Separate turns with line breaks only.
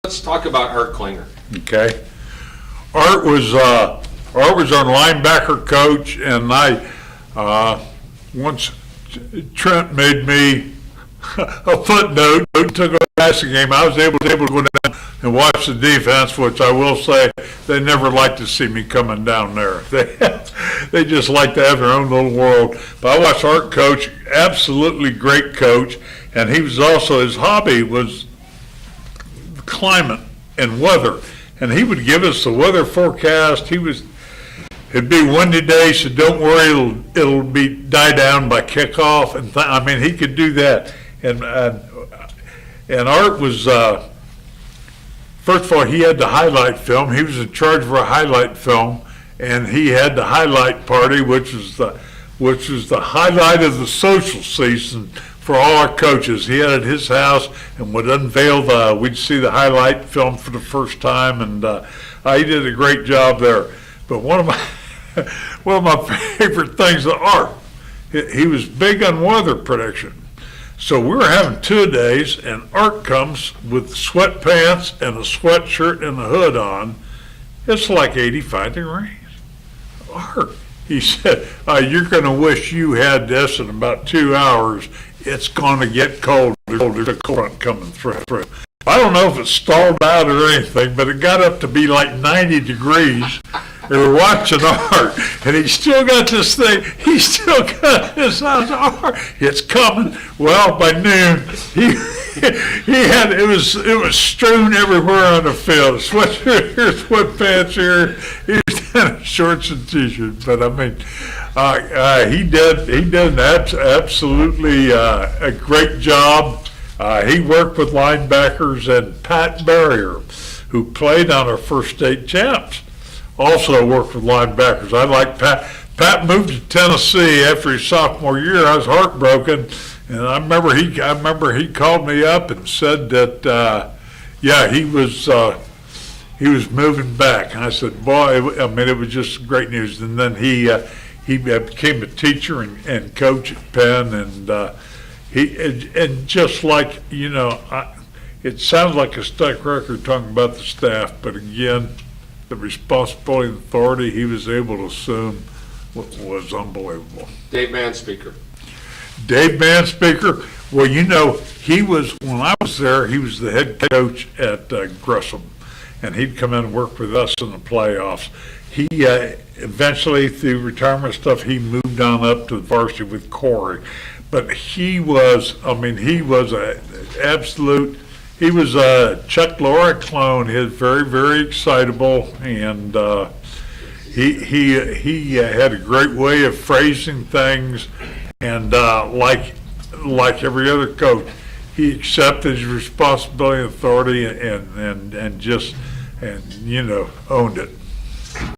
Let's talk about Art Klinger.
Okay. Art was our linebacker coach, and once Trent made me a footnote, took a passing game, I was able to go down and watch the defense, which I will say they never liked to see me coming down there. They just like to have their own little world. But I watched Art coach, absolutely great coach, and he was also, his hobby was climate and weather, and he would give us the weather forecast. It'd be windy day, so don't worry, it'll be die down by kickoff, and I mean, he could do that. And Art was first of all, he had the highlight film. He was in charge of our highlight film, and he had the highlight party, which was the highlight of the social season for all our coaches. He had it at his house and would unveil we'd see the highlight film for the first time, and he did a great job there. But one of my favorite things of Art, he was big on weather prediction. So we were having 2 days, and Art comes with sweatpants and a sweatshirt and a hood on. It's like 85 degrees. Art, he said, you're going to wish you had this in about 2 hours. It's going to get cold. There's a cold front coming through. I don't know if it stalled out or anything, but it got up to be like 90 degrees. They were watching Art, and he still got this thing. He still got this Art. It's coming. Well, by noon, he had it was strewn everywhere on the field. Sweatshirt here, sweatpants here. He was in shorts and t-shirts. But I mean, he did an absolutely a great job. He worked with linebackers, and Pat Barrier, who played on our first state champs, also worked with linebackers. I like Pat. Pat moved to Tennessee after his sophomore year. I was heartbroken, and I remember he called me up and said that he was moving back. And I said, boy, it was just great news. And then he became a teacher and coach at Penn, and just like, it sounds like a stuck record talking about the staff, but again, the responsibility and authority he was able to assume was unbelievable.
Dave Manspeaker.
Dave Manspeaker, well, when I was there, he was the head coach at Gresham, and he'd come in and work with us in the playoffs. He eventually, through retirement stuff, he moved on up to the varsity with Corey. But he was a Chuck Lorre clone. He was very, very excitable, and he had a great way of phrasing things, and like every other coach, he accepted his responsibility and authority and owned it.